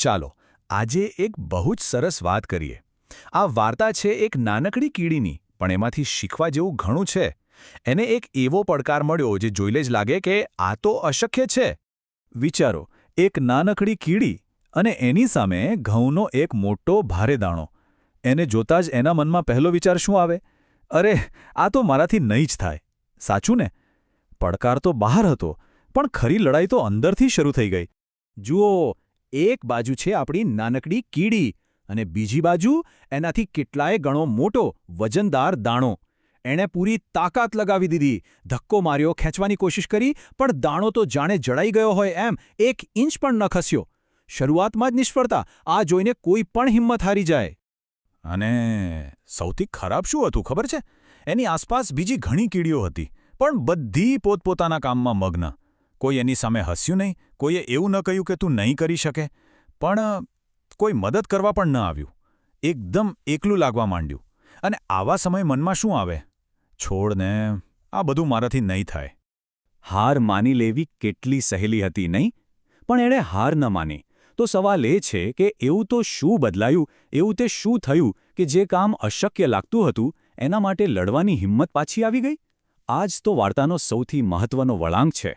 ચાલો આજે એક બહુ જ સરસ વાત કરીએ. આ વાર્તા છે એક નાનકડી કીડીની, પણ એમાંથી શીખવા જેવું ઘણું છે. એને એક એવો પડકાર મળ્યો જે જોઈને જ લાગે કે આ તો અશક્ય છે. વિચારો, એક નાનકડી કીડી અને એની સામે ઘઉંનો એક મોટો ભારે દાણો. એને જોતાં જ એના મનમાં પહેલો વિચાર શું આવે? અરે, આ તો મારાથી નહીં જ થાય. સાચું ને? પડકાર તો બહાર હતો, પણ ખરી લડાઈ તો અંદરથી શરૂ થઈ ગઈ. જુઓ, એક બાજુ છે આપણી નાનકડી કીડી અને બીજી બાજુ એનાથી કેટલાય ગણો મોટો વજનદાર દાણો. એણે પૂરી તાકાત લગાવી દીધી, ધક્કો માર્યો, ખેંચવાની કોશિશ કરી, પણ દાણો તો જાણે જડાઈ ગયો હોય એમ 1 ઇંચ પણ ન ખસ્યો. શરૂઆતમાં જ નિષ્ફળતા, આ જોઈને કોઈ પણ હિંમત હારી જાય. અને સૌથી ખરાબ શું હતું ખબર છે? એની આસપાસ બીજી ઘણી કીડીઓ હતી, પણ બધી પોતપોતાના કામમાં મગ્ન. કોઈ એની સામે હસ્યું નહીં, કોઈએ એવું ન કહ્યું કે તું નહીં કરી શકે, પણ કોઈ મદદ કરવા પણ ન આવ્યું. એકદમ એકલું લાગવા માંડ્યું. અને આવા સમયે મનમાં શું આવે? છોડને, આ બધું મારાથી નહીં થાય. હાર માની લેવી કેટલી સહેલી હતી, નહીં? પણ એણે હાર ન માની. તો સવાલ એ છે કે એવું તો શું બદલાયું, એવું તે શું થયું કે જે કામ અશક્ય લાગતું હતું એના માટે લડવાની હિંમત પાછી આવી ગઈ? આ જ તો વાર્તાનો સૌથી મહત્વનો વળાંક છે.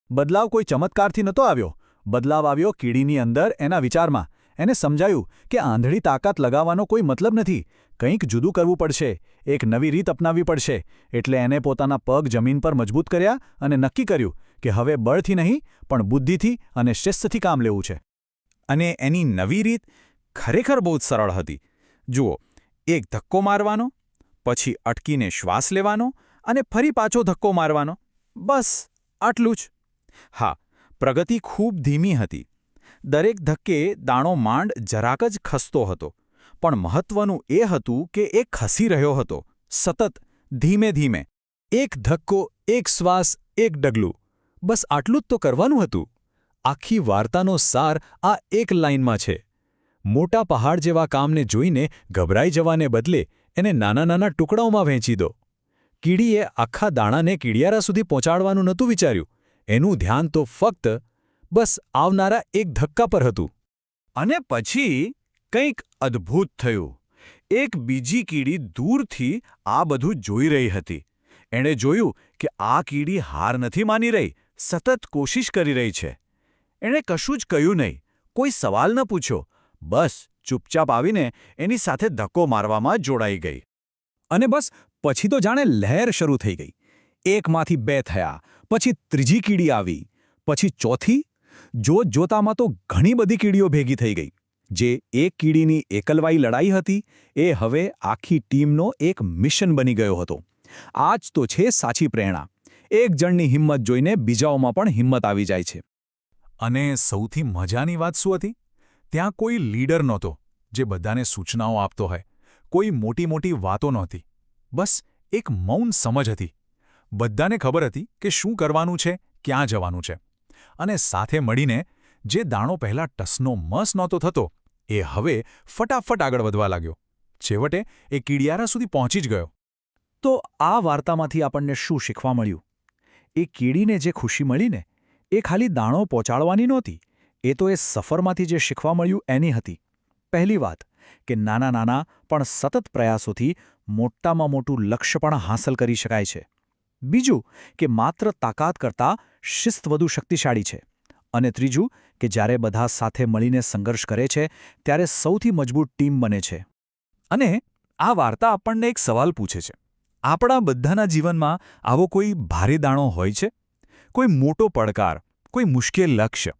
બદલાવ કોઈ ચમત્કારથી નહોતો આવ્યો. બદલાવ આવ્યો કીડીની અંદર, એના વિચારમાં. એને સમજાયું કે આંધળી તાકાત લગાવવાનો કોઈ મતલબ નથી. કંઈક જુદું કરવું પડશે, એક નવી રીત અપનાવવી પડશે. એટલે એને પોતાના પગ જમીન પર મજબૂત કર્યા અને નક્કી કર્યું કે હવે બળથી નહીં, પણ બુદ્ધિથી અને શિસ્તથી કામ લેવું છે. અને એની નવી રીત ખરેખર બહુ જ સરળ હતી. જુઓ, એક ધક્કો મારવાનો, પછી અટકીને શ્વાસ લેવાનો અને ફરી પાછો ધક્કો મારવાનો. બસ આટલું જ. હા, પ્રગતિ ખૂબ ધીમી હતી. દરેક ધક્કે દાણો માંડ જરાક જ ખસતો હતો, પણ મહત્વનું એ હતું કે એ ખસી રહ્યો હતો, સતત, ધીમે ધીમે. એક ધક્કો, એક શ્વાસ, એક ડગલું. બસ આટલું જ તો કરવાનું હતું. આખી વાર્તાનો સાર આ એક લાઇનમાં છે. મોટા પહાડ જેવા કામને જોઈને ગભરાઈ જવાને બદલે એને નાના નાના ટુકડાઓમાં વહેંચી દો. કીડીએ આખા દાણાને કીડિયારા સુધી પહોંચાડવાનું નહોતું વિચાર્યું. એનું ધ્યાન તો ફક્ત બસ આવનારા એક ધક્કા પર હતું. અને પછી કંઈક અદ્ભુત થયું. એક બીજી કીડી દૂરથી આ બધું જોઈ રહી હતી. એણે જોયું કે આ કીડી હાર નથી માની રહી, સતત કોશિશ કરી રહી છે. એણે કશું જ કહ્યું નહીં, કોઈ સવાલ ન પૂછ્યો, બસ ચૂપચાપ આવીને એની સાથે ધક્કો મારવામાં જોડાઈ ગઈ. અને બસ પછી તો જાણે લહેર શરૂ થઈ ગઈ. એકમાંથી 2 થયા, પછી ત્રીજી કીડી આવી, પછી ચોથી. જોતામાં તો ઘણી બધી કીડીઓ ભેગી થઈ ગઈ. જે એક કીડીની એકલવાઈ લડાઈ હતી, એ હવે આખી ટીમનો એક મિશન બની ગયો હતો. આ જ તો છે સાચી પ્રેરણા. એક જણની હિંમત જોઈને બીજાઓમાં પણ હિંમત આવી જાય છે. અને સૌથી મજાની વાત શું હતી? ત્યાં કોઈ લીડર નહોતો જે બધાને સૂચનાઓ આપતો હોય. કોઈ મોટી મોટી વાતો નહોતી. બસ એક મૌન સમજ હતી. બધાને ખબર હતી કે શું કરવાનું છે, ક્યાં જવાનું છે. અને સાથે મળીને જે દાણો પહેલાં ટસનો મસ નહોતો થતો, એ હવે ફટાફટ આગળ વધવા લાગ્યો. છેવટે એ કીડિયારા સુધી પહોંચી જ ગયો. તો આ વાર્તામાંથી આપણને શું શીખવા મળ્યું? એ કીડીને જે ખુશી મળીને, એ ખાલી દાણો પહોંચાડવાની નહોતી. એ તો એ સફરમાંથી જે શીખવા મળ્યું એની હતી. પહેલી વાત કે નાના નાના પણ સતત પ્રયાસોથી મોટામાં મોટું લક્ષ્ય પણ હાંસલ કરી શકાય છે. બીજું કે માત્ર તાકાત કરતાં શિસ્ત વધુ શક્તિશાળી છે. અને ત્રીજું કે જ્યારે બધા સાથે મળીને સંઘર્ષ કરે છે ત્યારે સૌથી મજબૂત ટીમ બને છે. અને આ વાર્તા આપણને એક સવાલ પૂછે છે. આપણા બધાના જીવનમાં આવો કોઈ ભારે દાણો હોય છે? કોઈ મોટો પડકાર, કોઈ મુશ્કેલ લક્ષ્ય,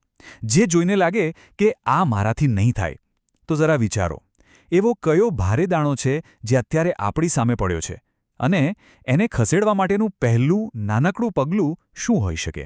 જે જોઈને લાગે કે આ મારાથી નહીં થાય? તો જરા વિચારો, એવો કયો ભારે દાણો છે જે અત્યારે આપણી સામે પડ્યો છે? અને એને ખસેડવા માટેનું પહેલું નાનકડું પગલું શું હોઈ શકે?